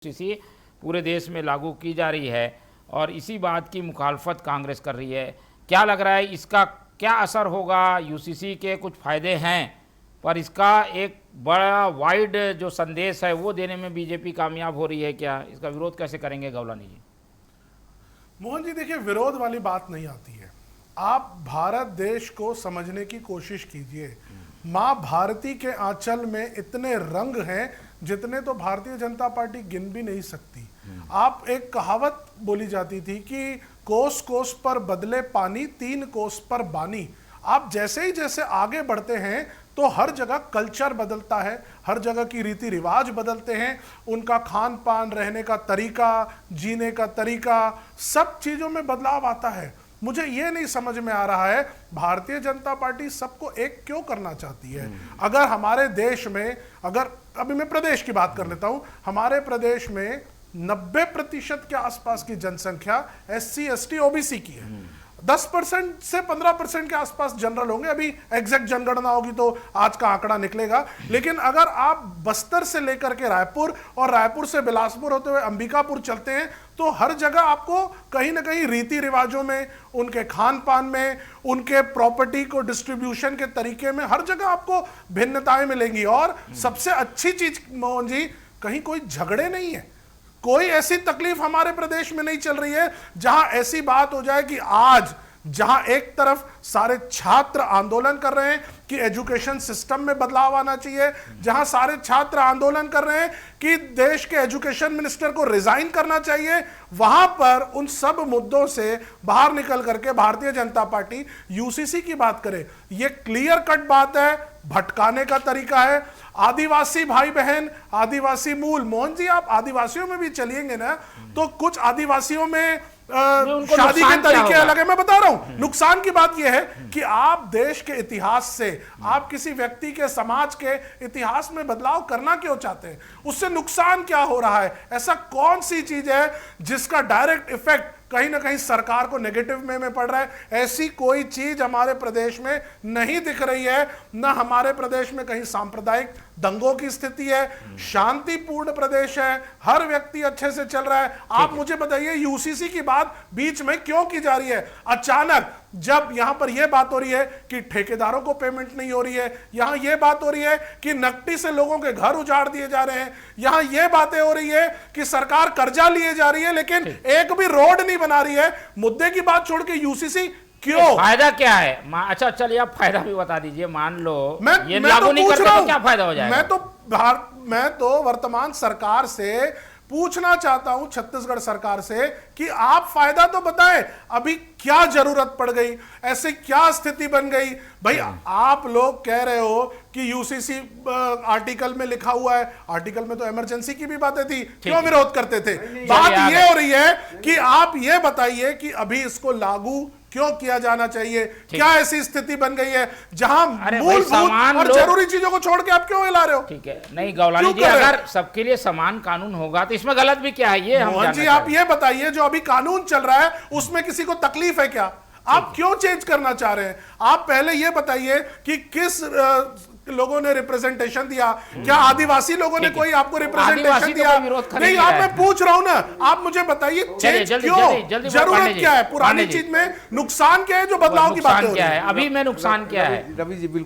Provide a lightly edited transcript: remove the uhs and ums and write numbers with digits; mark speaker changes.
Speaker 1: UCC पूरे देश में लागू की जा रही है और इसी बात की मुखालफत कांग्रेस कर रही है। क्या लग रहा है इसका क्या असर होगा? यूसीसी के कुछ फ़ायदे हैं पर इसका एक बड़ा वाइड जो संदेश है वो देने में बीजेपी कामयाब हो रही है क्या? इसका विरोध कैसे करेंगे गौलानी जी?
Speaker 2: मोहन जी देखिए, विरोध वाली बात नहीं आती है। आप भारत देश को समझने की कोशिश कीजिए। माँ भारती के आंचल में इतने रंग हैं जितने तो भारतीय जनता पार्टी गिन भी नहीं सकती। आप एक कहावत बोली जाती थी कि कोस कोस पर बदले पानी, 3 कोस पर बानी। आप जैसे ही जैसे आगे बढ़ते हैं तो हर जगह कल्चर बदलता है, हर जगह की रीति रिवाज बदलते हैं, उनका खान पान, रहने का तरीका, जीने का तरीका, सब चीजों में बदलाव आता है। मुझे ये नहीं समझ में आ रहा है भारतीय जनता पार्टी सबको एक क्यों करना चाहती है। अगर हमारे देश में, अगर अभी मैं प्रदेश की बात कर लेता हूं, हमारे प्रदेश में 90% के आसपास की जनसंख्या SC ST OBC की है। 10% से 15% के आसपास जनरल होंगे। अभी एग्जैक्ट जनगणना होगी तो आज का आंकड़ा निकलेगा। लेकिन अगर आप बस्तर से लेकर के रायपुर और रायपुर से बिलासपुर होते हुए अंबिकापुर चलते हैं तो हर जगह आपको कहीं ना कहीं रीति रिवाजों में, उनके खान पान में, उनके प्रॉपर्टी को डिस्ट्रीब्यूशन के तरीके में हर जगह आपको भिन्नताएं मिलेंगी। और सबसे अच्छी चीज मोहन जी, कहीं कोई झगड़े नहीं है, कोई ऐसी तकलीफ हमारे प्रदेश में नहीं चल रही है जहां ऐसी बात हो जाए कि आज जहां एक तरफ सारे छात्र आंदोलन कर रहे हैं कि एजुकेशन सिस्टम में बदलाव आना चाहिए, जहां सारे छात्र आंदोलन कर रहे हैं कि देश के एजुकेशन मिनिस्टर को रिजाइन करना चाहिए, वहां पर उन सब मुद्दों से बाहर निकल करके भारतीय जनता पार्टी यूसीसी की बात करे। यह क्लियर कट बात है, भटकाने का तरीका है। आदिवासी भाई बहन, आदिवासी मूल, मोहन जी आप आदिवासियों में भी चलिएंगे ना तो कुछ आदिवासियों में शादी के तरीके अलग है। मैं बता रहा हूं, नुकसान की बात यह है कि आप देश के इतिहास से, आप किसी व्यक्ति के, समाज के इतिहास में बदलाव करना क्यों चाहते हैं? उससे नुकसान क्या हो रहा है? ऐसा कौन सी चीज है जिसका डायरेक्ट इफेक्ट कहीं ना कहीं सरकार को नेगेटिव में पड़ रहा है? ऐसी कोई चीज हमारे प्रदेश में नहीं दिख रही है। ना हमारे प्रदेश में कहीं सांप्रदायिक दंगों की स्थिति है, शांतिपूर्ण प्रदेश है, हर व्यक्ति अच्छे से चल रहा है। आप मुझे बताइए यूसीसी की बात बीच में क्यों की जा रही है? अचानक जब यहां पर यह बात हो रही है कि ठेकेदारों को पेमेंट नहीं हो रही है, यहां यह बात हो रही है कि नकदी से लोगों के घर उजाड़ दिए जा रहे हैं, यहां यह बातें हो रही है कि सरकार कर्जा लिए जा रही है लेकिन एक भी रोड नहीं बना रही है। मुद्दे की बात छोड़ के यूसीसी क्यों?
Speaker 1: फायदा क्या है? अच्छा चलिए आप फायदा भी बता दीजिए। मान लो ये
Speaker 2: मैं
Speaker 1: लागू
Speaker 2: तो
Speaker 1: नहीं करते तो क्या फायदा हो जाएगा?
Speaker 2: मैं तो वर्तमान सरकार से पूछना चाहता हूं, छत्तीसगढ़ सरकार से, कि आप फायदा तो बताएं। अभी क्या जरूरत पड़ गई, ऐसे क्या स्थिति बन गई? भाई आप लोग कह रहे हो कि यूसीसी आर्टिकल में लिखा हुआ है, आर्टिकल में तो इमरजेंसी की भी बातें थी, क्यों विरोध करते थे? बात ये हो रही है कि आप ये बताइए कि अभी इसको लागू क्यों किया जाना चाहिए? क्या ऐसी स्थिति बन गई है जहां मूलभूत और जरूरी चीजों को छोड़ के आप क्यों हिला रहे हो?
Speaker 1: ठीक है, नहीं गौलानी जी, अगर सबके लिए समान कानून होगा तो इसमें गलत भी क्या है? ये
Speaker 2: मोहन जी आप ये बताइए, जो अभी कानून चल रहा है उसमें किसी को तकलीफ है क्या? आप क्यों चेंज करना चाह रहे हैं? आप पहले ये बताइए कि किस लोगों ने रिप्रेजेंटेशन दिया? क्या आदिवासी लोगों ने कोई आपको रिप्रेजेंटेशन दिया? नहीं, आप मैं पूछ रहा हूं ना, आप मुझे बताइए चेंज क्यों? जरूरत क्या है? पुरानी चीज में नुकसान क्या है जो बदलाव की बात हो रही है?
Speaker 1: अभी में नुकसान क्या है?
Speaker 3: रवि जी बिल्कुल